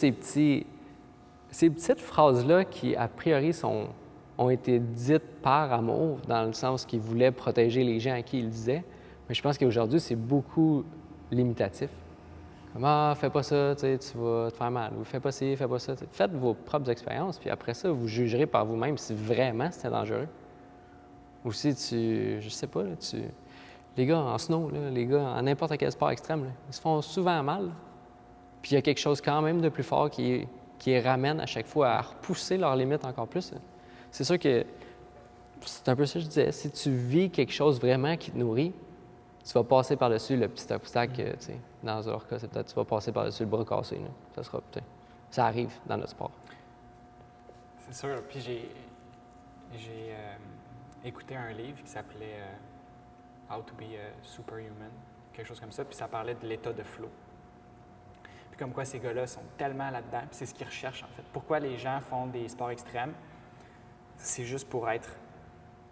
ces petites phrases-là qui, a priori, ont été dites par amour, dans le sens qu'ils voulaient protéger les gens à qui ils le disaient. Mais je pense qu'aujourd'hui, c'est beaucoup limitatif. Comme, fais pas ça, tu vas te faire mal. Ou fais pas ci, fais pas ça. Faites vos propres expériences, puis après ça, vous jugerez par vous-même si vraiment c'était dangereux. Ou si je sais pas, là, les gars en snow, là, les gars en n'importe quel sport extrême, là, ils se font souvent mal. Puis il y a quelque chose quand même de plus fort qui les ramène à chaque fois à repousser leurs limites encore plus. C'est sûr que c'est un peu ça que je disais. Si tu vis quelque chose vraiment qui te nourrit, tu vas passer par-dessus le petit obstacle, tu sais. Dans leur cas, c'est peut-être tu vas passer par-dessus le bras cassé. Là. Ça sera, ça arrive dans notre sport. C'est sûr. Puis j'ai écouté un livre qui s'appelait How to be a Superhuman, quelque chose comme ça, puis ça parlait de l'état de flow. Puis comme quoi ces gars-là sont tellement là-dedans, puis c'est ce qu'ils recherchent en fait. Pourquoi les gens font des sports extrêmes? C'est juste pour être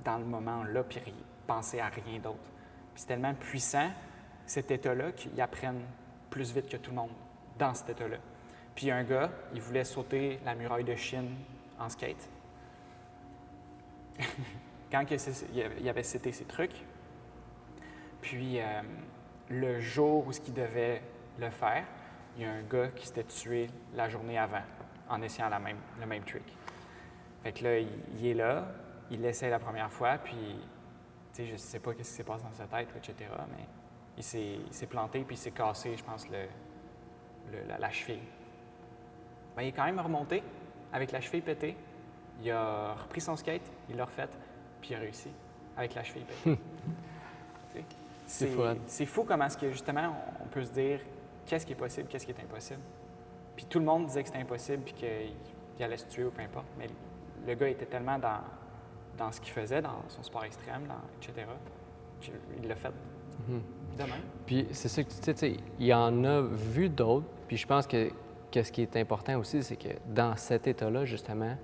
dans le moment là, puis penser à rien d'autre. Puis c'est tellement puissant, cet état-là, qu'ils apprennent plus vite que tout le monde dans cet état-là. Puis un gars, il voulait sauter la muraille de Chine en skate. Quand il avait cité ses trucs, puis le jour où il devait le faire, il y a un gars qui s'était tué la journée avant en essayant le même trick. Fait que là, il est là, il l'essaie la première fois, puis tu sais, je sais pas ce qui s'est passé dans sa tête, etc., mais il s'est planté, puis il s'est cassé, je pense, la cheville. Bien, il est quand même remonté avec la cheville pétée. Il a repris son skate, il l'a refait, puis il a réussi avec la cheville pétée. C'est fou comment est-ce que, justement, on peut se dire qu'est-ce qui est possible, qu'est-ce qui est impossible. Puis tout le monde disait que c'était impossible, puis qu'il allait se tuer ou peu importe. Mais le gars était tellement dans ce qu'il faisait, dans son sport extrême, etc., qu'il l'a fait de même. Puis c'est ça que tu sais, il y en a vu d'autres, puis je pense que ce qui est important aussi, c'est que dans cet état-là, justement,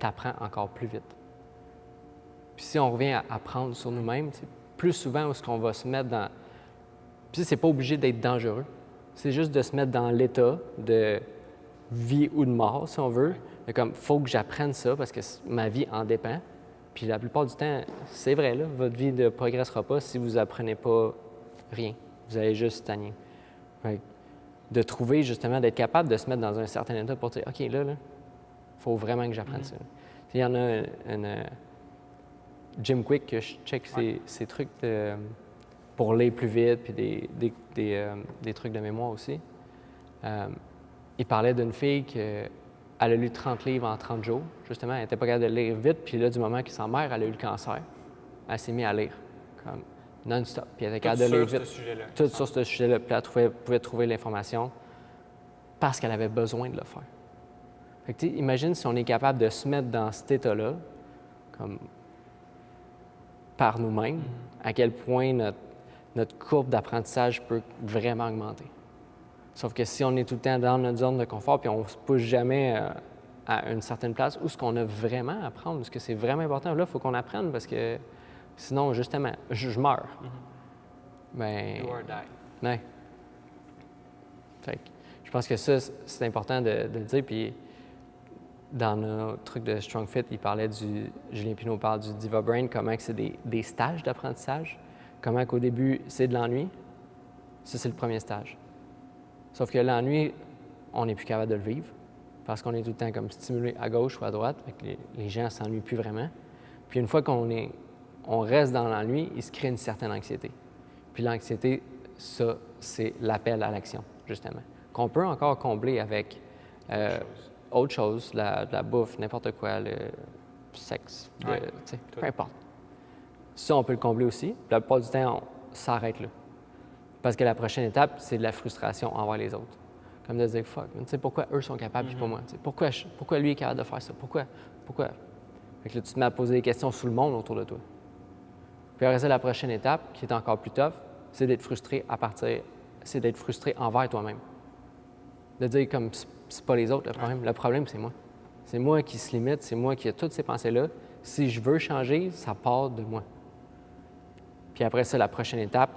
tu apprends encore plus vite. Puis si on revient à apprendre sur nous-mêmes, plus souvent où est-ce qu'on va se mettre dans... Puis c'est pas obligé d'être dangereux. C'est juste de se mettre dans l'état de vie ou de mort, si on veut. Mais comme, il faut que j'apprenne ça parce que ma vie en dépend. Puis la plupart du temps, c'est vrai, là, votre vie ne progressera pas si vous apprenez pas rien. Vous allez juste stagner. De trouver, justement, d'être capable de se mettre dans un certain état pour dire, OK, là, il faut vraiment que j'apprenne ça. Il y en a Jim Quick, que je check ses trucs pour lire plus vite, puis des trucs de mémoire aussi. Il parlait d'une fille qu'elle a lu 30 livres en 30 jours. Justement, elle n'était pas capable de lire vite, puis là, du moment que sa mère, elle a eu le cancer, elle s'est mise à lire, comme non-stop. Puis elle était capable de lire vite. Tout sur ce sujet-là. Puis elle pouvait trouver l'information parce qu'elle avait besoin de le faire. Fait que, imagine si on est capable de se mettre dans cet état-là, comme par nous-mêmes, à quel point notre courbe d'apprentissage peut vraiment augmenter. Sauf que si on est tout le temps dans notre zone de confort puis on ne se pousse jamais à une certaine place, où est-ce qu'on a vraiment à apprendre, est-ce que c'est vraiment important? Là, il faut qu'on apprenne parce que sinon, justement, je meurs. Ben, Do or die. Ouais. Fait que, je pense que ça, c'est important de le dire. Puis dans notre truc de Strong Fit, Julien Pinault parle du Diva Brain, comment que c'est des stages d'apprentissage, comment qu'au début, c'est de l'ennui. Ça, c'est le premier stage. Sauf que l'ennui, on n'est plus capable de le vivre parce qu'on est tout le temps comme stimulé à gauche ou à droite, fait que les gens ne s'ennuient plus vraiment. Puis une fois qu'on reste dans l'ennui, il se crée une certaine anxiété. Puis l'anxiété, ça, c'est l'appel à l'action, justement, qu'on peut encore combler avec autre chose, la bouffe, n'importe quoi, le sexe, peu importe. Ça, on peut le combler aussi. La plupart du temps, on s'arrête là. Parce que la prochaine étape, c'est de la frustration envers les autres. Comme de dire, fuck, tu sais, pourquoi eux sont capables et pas moi? Pourquoi lui est capable de faire ça? Pourquoi? Fait que là, tu te mets à poser des questions sur le monde autour de toi. Puis après ça, la prochaine étape, qui est encore plus tough, c'est d'être frustré c'est d'être frustré envers toi-même. De dire comme c'est pas les autres le problème. Le problème, c'est moi. C'est moi qui se limite, c'est moi qui ai toutes ces pensées-là. Si je veux changer, ça part de moi. Puis après ça, la prochaine étape,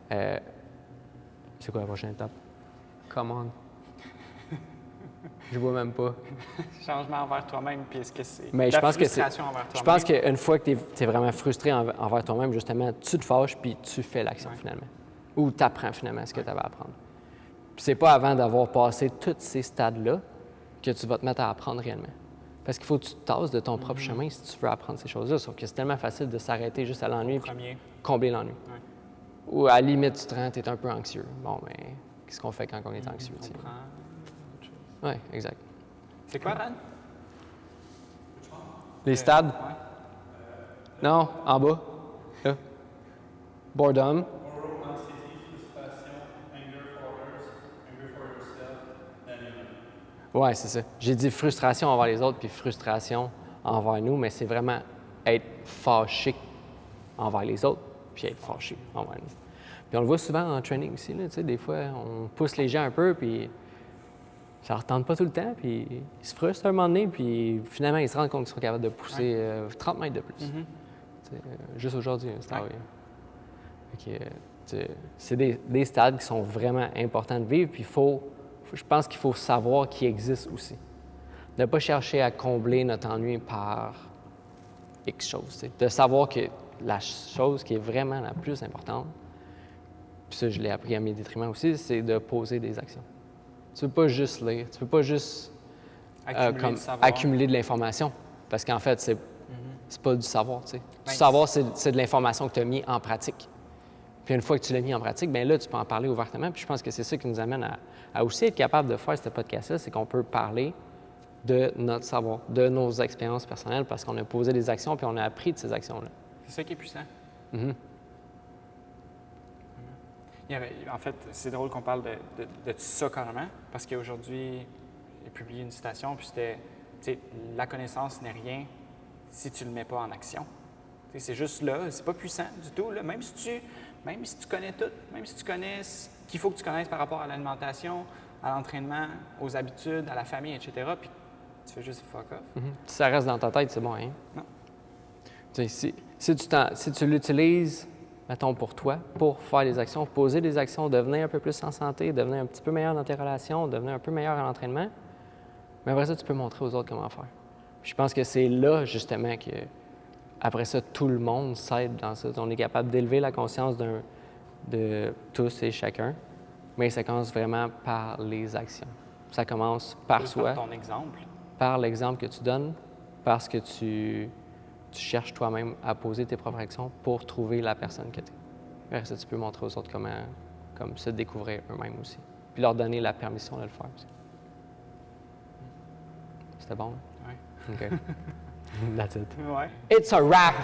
c'est quoi la prochaine étape? Come on. Je vois même pas. Changement envers toi-même, puis est-ce que c'est Mais la je pense frustration envers toi-même? Je pense qu'une fois que tu es vraiment frustré envers toi-même, justement, tu te fâches puis tu fais l'action finalement. Ou tu apprends finalement ce que tu avais à apprendre. Puis c'est pas avant d'avoir passé tous ces stades-là que tu vas te mettre à apprendre réellement. Parce qu'il faut que tu te tasses de ton propre chemin si tu veux apprendre ces choses-là. Sauf que c'est tellement facile de s'arrêter juste à l'ennui et combler l'ennui. Ouais. Ou à la limite, tu te rends, tu es un peu anxieux. Bon, mais qu'est-ce qu'on fait quand on est anxieux? Oui, exact. C'est quoi, Ran? Les stades? Ouais. Non, en bas. Là. Boredom. Oui, c'est ça. J'ai dit frustration envers les autres puis frustration envers nous, mais c'est vraiment être fâché envers les autres puis être fâché envers nous. Puis on le voit souvent en training aussi, là, tu sais, des fois, on pousse les gens un peu puis ça ne retente pas tout le temps, puis ils se frustrent un moment donné, puis finalement, ils se rendent compte qu'ils sont capables de pousser 30 mètres de plus. Juste aujourd'hui, c'est c'est des stades qui sont vraiment importants de vivre, puis je pense qu'il faut savoir qu'ils existent aussi. Ne pas chercher à combler notre ennui par X chose. T'sais. De savoir que la chose qui est vraiment la plus importante, puis ça, je l'ai appris à mes détriments aussi, c'est de poser des actions. Tu ne peux pas juste lire, tu ne peux pas juste accumuler de l'information, parce qu'en fait, c'est pas du savoir. Tu sais. Du savoir, c'est de l'information que tu as mis en pratique. Puis une fois que tu l'as mis en pratique, bien là, tu peux en parler ouvertement. Puis je pense que c'est ça qui nous amène à aussi être capable de faire ce podcast-là, c'est qu'on peut parler de notre savoir, de nos expériences personnelles, parce qu'on a posé des actions puis on a appris de ces actions-là. C'est ça qui est puissant. En fait, c'est drôle qu'on parle de ça carrément, parce qu'aujourd'hui, j'ai publié une citation, puis c'était, tu sais, la connaissance n'est rien si tu ne le mets pas en action. Tu sais, c'est juste là, c'est pas puissant du tout. Là. Même si tu connais tout, même si tu connais ce qu'il faut que tu connaisses par rapport à l'alimentation, à l'entraînement, aux habitudes, à la famille, etc., puis tu fais juste fuck off. Si ça reste dans ta tête, c'est bon, hein? Non. Tu sais, si tu l'utilises, mettons, pour toi, pour faire des actions, poser des actions, devenir un peu plus en santé, devenir un petit peu meilleur dans tes relations, devenir un peu meilleur à l'entraînement, mais après ça, tu peux montrer aux autres comment faire. Puis je pense que c'est là, justement, que après ça, tout le monde s'aide dans ça. On est capable d'élever la conscience de tous et chacun, mais ça commence vraiment par les actions. Ça commence par soi. Par ton exemple. Par l'exemple que tu donnes, parce que tu cherches toi-même à poser tes propres actions pour trouver la personne que tu es. Après ça, tu peux montrer aux autres comment se découvrir eux-mêmes aussi. Puis leur donner la permission de le faire aussi. C'était bon? Oui. OK. That's it. Ouais. It's a wrap!